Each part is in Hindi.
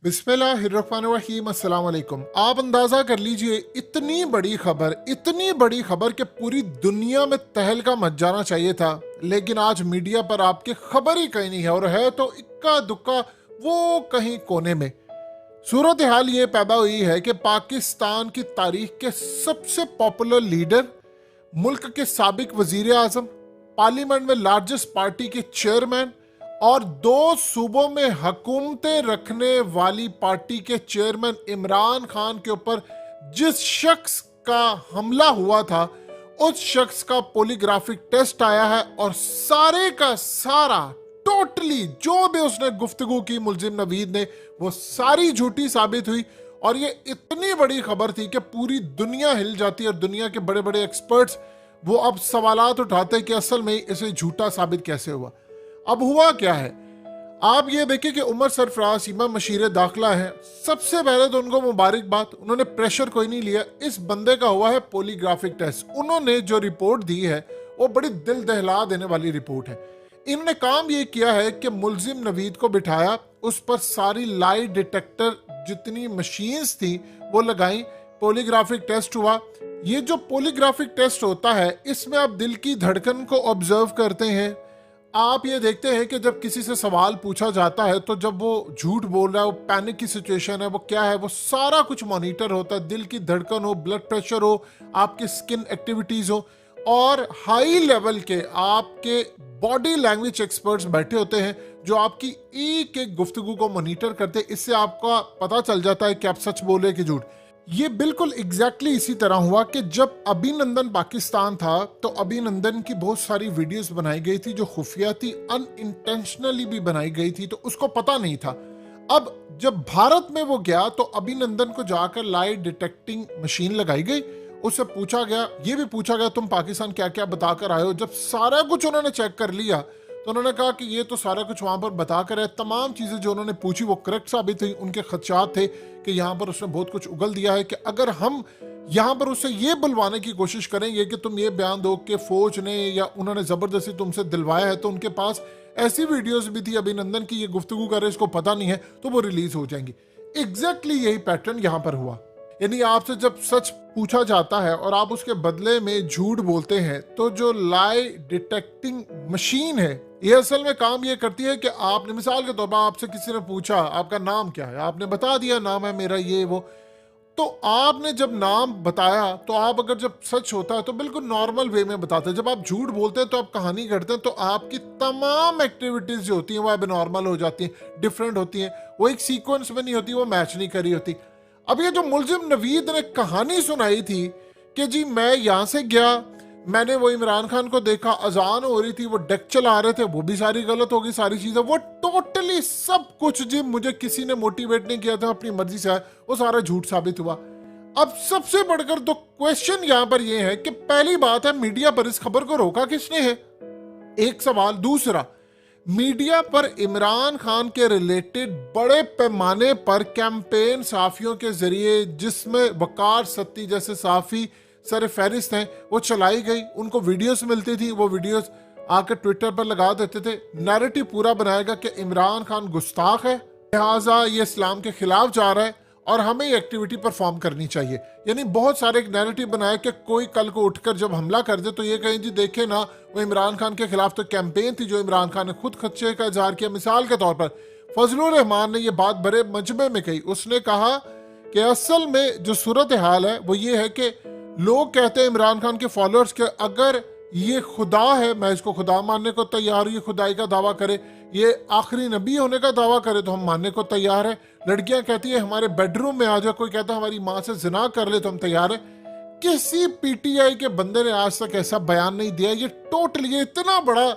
बिस्मिल्लाहिर्रहमानिर्रहीम, अस्सलाम वालेकुम। आप अंदाजा कर लीजिए, इतनी बड़ी खबर कि पूरी दुनिया में तहलका मच जाना चाहिए था, लेकिन आज मीडिया पर आपकी खबर ही कहीं नहीं है, और है तो इक्का दुक्का वो कहीं कोने में। सूरत हाल ये पैदा हुई है कि पाकिस्तान की तारीख के सबसे पॉपुलर लीडर, मुल्क के साबिक वजीर आजम, पार्लियामेंट में लार्जेस्ट पार्टी के चेयरमैन और दो सूबों में हुकूमतें रखने वाली पार्टी के चेयरमैन इमरान खान के ऊपर जिस शख्स का हमला हुआ था, उस शख्स का पॉलीग्राफिक टेस्ट आया है और सारे का सारा टोटली जो भी उसने गुफ्तगू की मुलजिम नवीद ने, वो सारी झूठी साबित हुई। और ये इतनी बड़ी खबर थी कि पूरी दुनिया हिल जाती और दुनिया के बड़े बड़े एक्सपर्ट्स वो अब सवालात उठाते कि असल में इसे झूठा साबित कैसे हुआ। अब हुआ क्या है, आप ये देखिए कि उमर सरफराज सीमा मशीर दाखिला है। सबसे पहले तो उनको मुबारकबाद, उन्होंने प्रेशर कोई नहीं लिया। इस बंदे का हुआ है पॉलीग्राफिक टेस्ट। उन्होंने जो रिपोर्ट दी है वो बड़ी दिल दहला देने वाली रिपोर्ट है। इन्होंने काम ये किया है कि मुलजिम नवीद को बिठाया, उस पर सारी लाई डिटेक्टर जितनी मशीन्स थी वो लगाई, पॉलीग्राफिक टेस्ट हुआ। ये जो पॉलीग्राफिक टेस्ट होता है, इसमें आप दिल की धड़कन को ऑब्जर्व करते हैं। आप ये देखते हैं कि जब किसी से सवाल पूछा जाता है तो जब वो झूठ बोल रहा है, वो पैनिक की सिचुएशन है, वो क्या है, वो सारा कुछ मॉनिटर होता है। दिल की धड़कन हो, ब्लड प्रेशर हो, आपकी स्किन एक्टिविटीज हो, और हाई लेवल के आपके बॉडी लैंग्वेज एक्सपर्ट्स बैठे होते हैं जो आपकी एक एक गुफ्तगू को मॉनिटर करते हैं। इससे आपका पता चल जाता है कि आप सच बोले कि झूठ। ये बिल्कुल एग्जैक्टली इसी तरह हुआ कि जब अभिनंदन पाकिस्तान था तो अभिनंदन की बहुत सारी वीडियोस बनाई गई थी जो खुफिया थी, अनइंटेंशनली भी बनाई गई थी, तो उसको पता नहीं था। अब जब भारत में वो गया तो अभिनंदन को जाकर लाई डिटेक्टिंग मशीन लगाई गई, उससे पूछा गया, ये भी पूछा गया तुम पाकिस्तान क्या क्या बताकर आए हो। जब सारा कुछ उन्होंने चेक कर लिया तो उन्होंने कहा कि ये तो सारा कुछ वहां पर बताकर है। तमाम चीजें जो उन्होंने पूछी वो करेक्ट साबित हुई। उनके खदशात थे कि यहाँ पर उसने बहुत कुछ उगल दिया है कि अगर हम यहाँ पर उससे ये बुलवाने की कोशिश करेंगे कि तुम ये बयान दो कि फौज ने या उन्होंने जबरदस्ती तुमसे दिलवाया है, तो उनके पास ऐसी वीडियोस भी थी अभिनंदन की, ये गुफ्तगू कर रहे इसको पता नहीं है, तो वो रिलीज हो जाएंगी। एग्जैक्टली यही पैटर्न यहाँ पर हुआ। यानी आपसे जब सच पूछा जाता है और आप उसके बदले में झूठ बोलते हैं, तो जो लाई डिटेक्टिंग मशीन है ये असल में काम ये करती है कि आपने, मिसाल के तौर पर आपसे किसी ने पूछा आपका नाम क्या है, आपने बता दिया नाम है मेरा ये वो, तो आपने जब नाम बताया तो आप अगर जब सच होता है तो बिल्कुल नॉर्मल वे में बताते हैं। जब आप झूठ बोलते हैं तो आप कहानी करते हैं तो आपकी तमाम एक्टिविटीज जो होती हैं वो अब नॉर्मल हो जाती हैं, डिफरेंट होती हैं, वो एक सीक्वेंस में नहीं होती, वो मैच नहीं करी होती। अब ये जो मुलजिम नवीद ने कहानी सुनाई थी कि जी मैं यहां से गया, मैंने वो इमरान खान को देखा, अजान हो रही थी, वो डेक चला रहे थे, वो भी सारी गलत हो गई, सारी चीजें, वो टोटली सब कुछ जी मुझे किसी ने मोटिवेट नहीं किया था, अपनी मर्जी से आया, वो सारा झूठ साबित हुआ। अब सबसे बढ़कर तो क्वेश्चन यहां पर ये है कि पहली बात है, मीडिया पर इस खबर को रोका किसने है, एक सवाल। दूसरा, मीडिया पर इमरान खान के रिलेटेड बड़े पैमाने पर कैंपेन साफियों के जरिए, जिसमें वकार सत्ती जैसे साफी सर फहरिस्त हैं, वो चलाई गई, उनको वीडियोस मिलती थी, वो वीडियोस आकर ट्विटर पर लगा देते थे। नैरेटिव पूरा बनाएगा कि इमरान खान गुस्ताख है, लिहाजा ये इस्लाम के खिलाफ जा रहा है और हमें ये एक्टिविटी परफॉर्म करनी चाहिए। यानी बहुत सारे एक नैरेटिव बनाया कि कोई कल को उठकर जब हमला कर दे तो ये कहें जी देखे ना, वो इमरान खान के खिलाफ तो कैंपेन थी जो इमरान खान ने खुद खदशे का इजहार किया। मिसाल के तौर पर फजलुर रहमान ने ये बात बड़े मजमे में कही, उसने कहा कि असल में जो सूरत हाल है वो ये है कि लोग कहते हैं इमरान खान के फॉलोअर्स के, अगर ये खुदा है मैं इसको खुदा मानने को तैयार हूं, ये खुदाई का दावा करे, ये आखिरी नबी होने का दावा करे तो हम मानने को तैयार है। लड़कियां कहती है हमारे बेडरूम में आ जाए, कोई कहता है हमारी माँ से जिना कर ले तो हम तैयार है। किसी पीटीआई के बंदे ने आज तक ऐसा बयान नहीं दिया। ये टोटली ये इतना बड़ा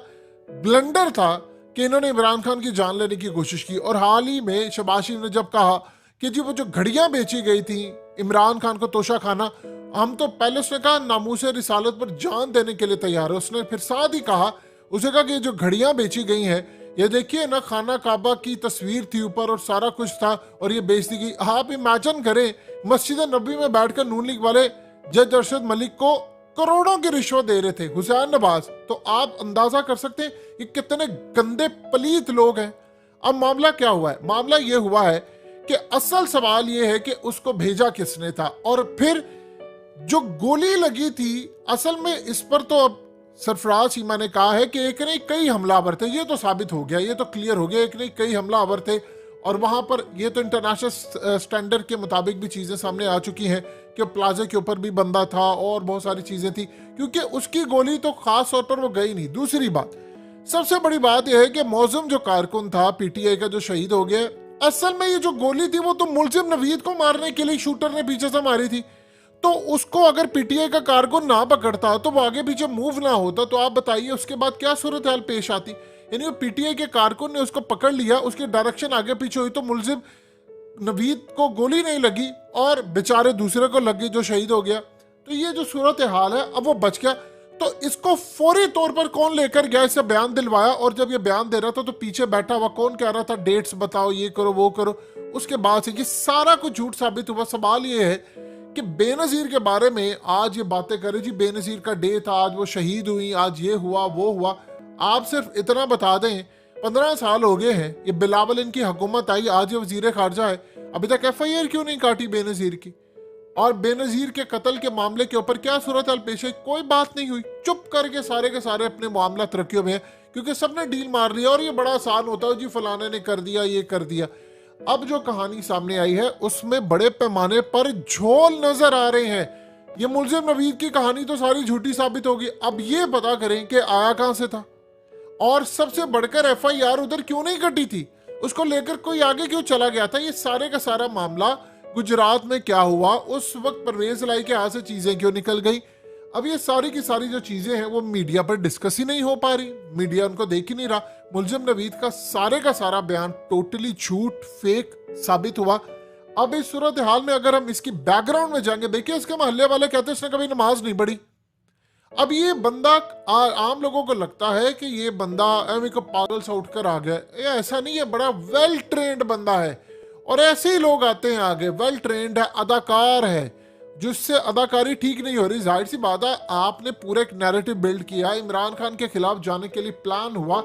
ब्लंडर था कि इन्होंने इमरान खान की जान लेने की कोशिश की। और हाल ही में शहबाज शरीफ ने जब कहा कि जी वो जो घड़ियां बेची गई थी इमरान खान को तोशा खाना, हम तो पहले उसने कहा नामूस रिसालत पर जान देने के लिए तैयार है। उसने फिर साथ ही कहा, उसे कहा कि जो घड़ियां बेची गई हैं ये देखिए ना, खाना काबा की तस्वीर थी ऊपर और सारा कुछ था और ये बेच दी गई। आप इमेजिन करें मस्जिद नबी में बैठकर नून लीग वाले जज अरशद मलिक को करोड़ों की रिश्वत दे रहे थे, हुसैन नवाज। तो आप अंदाजा कर सकते हैं ये कितने गंदे पलीत लोग हैं। अब मामला क्या हुआ है, मामला ये हुआ है कि असल सवाल यह है कि उसको भेजा किसने था। और फिर जो गोली लगी थी, असल में इस पर तो अब सरफराज चीमा ने कहा है कि एक नहीं कई हमलावर थे। ये तो साबित हो गया, ये तो क्लियर हो गया, एक नहीं कई हमलावर थे। और वहां पर ये तो इंटरनेशनल स्टैंडर्ड के मुताबिक भी चीजें सामने आ चुकी हैं कि प्लाजा के ऊपर भी बंदा था और बहुत सारी चीजें थी, क्योंकि उसकी गोली तो खास तौर पर वो गई नहीं। दूसरी बात, सबसे बड़ी बात यह है कि मौजूम जो कारकुन था पीटीआई का जो शहीद हो गया, असल में ये जो गोली थी वो तो मुलजिम नवीद को मारने के लिए शूटर ने पीछे से मारी थी। तो उसको अगर पीटीआई का कारकुन ना पकड़ता तो वो आगे पीछे मूव ना होता, तो आप बताइए उसके बाद क्या सूरत हाल पेश आती। यानी वो पीटीआई के कारकुन ने उसको पकड़ लिया, उसकी डायरेक्शन आगे पीछे हुई तो मुलजिम नवीद को गोली नहीं लगी और बेचारे दूसरे को लग गई जो शहीद हो गया। तो ये जो सूरत हाल है, अब वो बच गया। तो इसको फौरी तौर पर कौन लेकर गया, इससे बयान दिलवाया, और जब ये बयान दे रहा था तो पीछे बैठा हुआ कौन कह रहा था डेट्स बताओ, ये करो वो करो। उसके बाद से ये सारा कुछ झूठ साबित हुआ। सवाल ये है कि बेनजीर के बारे में आज ये बातें करें, जी बेनजीर का डे था, आज वो शहीद हुई, आज ये हुआ वो हुआ। आप सिर्फ इतना बता दें 15 साल हो गए हैं ये बिलावल इनकी हुकूमत आई, आज ये वजीर खारजा है, अभी तक एफआईआर क्यों नहीं काटी बेनजीर की? और बेनजीर के कत्ल के मामले के ऊपर क्या सूरत हाल पेश है? कोई बात नहीं हुई, चुप करके सारे के सारे अपने मामला रखे हुए हैं, क्योंकि सबने डील मार लिया। और ये बड़ा आसान होता है, जी फलाने ने कर दिया, ये कर दिया। अब जो कहानी सामने आई है उसमें बड़े पैमाने पर झोल नजर आ रहे हैं। ये मुलजिम नवीद की कहानी तो सारी झूठी साबित होगी। अब ये पता करें कि आया कहां से था, और सबसे बढ़कर एफआईआर उधर क्यों नहीं कटी थी, उसको लेकर कोई आगे क्यों चला गया था। ये सारे का सारा मामला गुजरात में क्या हुआ, उस वक्त परवेज लाई के हाथ से चीजें क्यों निकल गई। अब ये सारी की सारी जो चीजें हैं वो मीडिया पर डिस्कस ही नहीं हो पा रही, मीडिया उनको देख ही नहीं रहा। मुलजिम नवीद का सारा बयान टोटली झूठ फेक साबित हुआ। अब इस सूरत हाल में अगर हम इसकी बैकग्राउंड में जाएंगे, देखिए इसके मोहल्ले वाले कहते हैं इसने कभी नमाज नहीं पढ़ी। अब ये बंदा आम लोगों को लगता है कि ये बंदा एम को पागल सा उठकर आ गया, ये ऐसा नहीं है, बड़ा वेल ट्रेंड बंदा है। और ऐसे ही लोग आते हैं आगे, वेल ट्रेंड है, अदाकार है, जिससे अदाकारी ठीक नहीं हो रही। जाहिर सी बात है, आपने पूरा एक नैरेटिव बिल्ड किया, इमरान खान के खिलाफ जाने के लिए प्लान हुआ,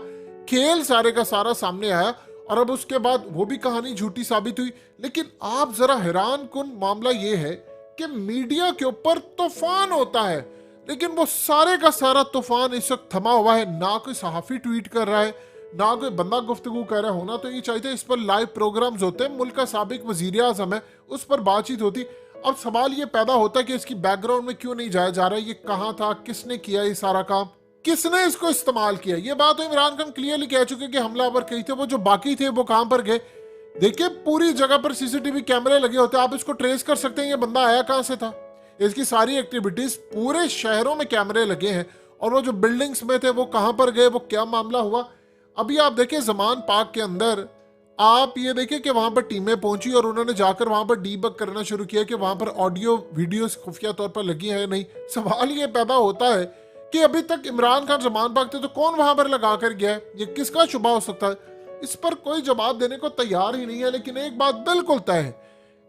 खेल सारे का सारा सामने आया, और अब उसके बाद वो भी कहानी झूठी साबित हुई। लेकिन आप जरा हैरान कुन मामला ये है कि मीडिया के ऊपर तूफान होता है, लेकिन वो सारे का सारा तूफान इस वक्त थमा हुआ है। ना कोई सहाफी ट्वीट कर रहा है, ना कोई बंदा गुफ्तगू कर रहा है। होना तो ये चाहिए, इस पर लाइव प्रोग्राम्स होते हैं, मुल्क का साबिक वजीर आज़म है, उस पर बातचीत होती। अब सवाल ये पैदा होता है कि इसकी बैकग्राउंड में क्यों नहीं जाया जा रहा है, ये कहाँ था, किसने किया ये सारा काम, किसने इसको इस्तेमाल किया। ये बात तो इमरान खान क्लियरली कह चुके कि हमलावर कई थे, वो जो बाकी थे वो कहां पर गए। देखिए पूरी जगह पर सीसीटीवी कैमरे लगे होते हैं, आप इसको ट्रेस कर सकते हैं ये बंदा आया कहां से था। इसकी सारी एक्टिविटीज, पूरे शहरों में कैमरे लगे हैं, और वो जो बिल्डिंग्स में थे वो कहां पर गए, वो क्या मामला हुआ। अभी आप देखिए जमान पार्क के अंदर, आप ये देखिए कि वहां पर टीमें पहुंची और उन्होंने जाकर वहां पर डीबग करना शुरू किया कि वहां पर ऑडियो वीडियोस खुफिया तौर पर लगी है नहीं। सवाल ये पैदा होता है कि अभी तक इमरान खान जमान पाक थे तो कौन वहां पर लगा कर गया है, ये किसका शुबा हो सकता है। इस पर कोई जवाब देने को तैयार ही नहीं है। लेकिन एक बात बिल्कुल तय है,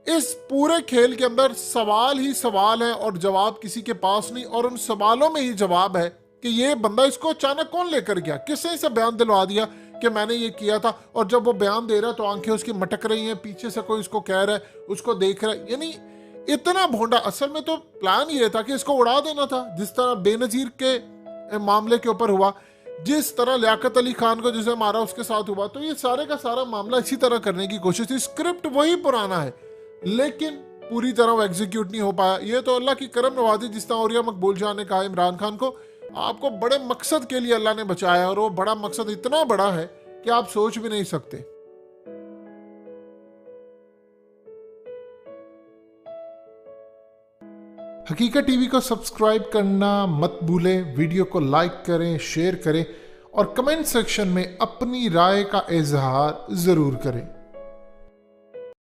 इस पूरे खेल के अंदर सवाल ही सवाल है और जवाब किसी के पास नहीं। और उन सवालों में ही जवाब है कि ये बंदा इसको अचानक कौन लेकर गया, किसने इसे बयान दिलवा दिया कि मैंने ये किया था। और जब वो बयान दे रहा है तो आंखें उसकी मटक रही हैं, पीछे से कोई उसको कह रहा है, उसको देख रहा है। यानी इतना भोंडा। असल में तो प्लान ये था कि इसको उड़ा देना था, जिस तरह बेनजीर के मामले के ऊपर हुआ, जिस तरह लियाकत अली खान को जिसे मारा उसके साथ हुआ। तो ये सारे का सारा मामला इसी तरह करने की कोशिश थी। स्क्रिप्ट वही पुराना है, लेकिन पूरी तरह वो एग्जीक्यूट नहीं हो पाया। ये तो अल्लाह की करम नवाजी, जिस तरह औरिया मकबूल जान ने कहा इमरान खान को, आपको बड़े मकसद के लिए अल्लाह ने बचाया, और वो बड़ा मकसद इतना बड़ा है कि आप सोच भी नहीं सकते। हकीकत टीवी को सब्सक्राइब करना मत भूलें, वीडियो को लाइक करें, शेयर करें, और कमेंट सेक्शन में अपनी राय का इजहार जरूर करें।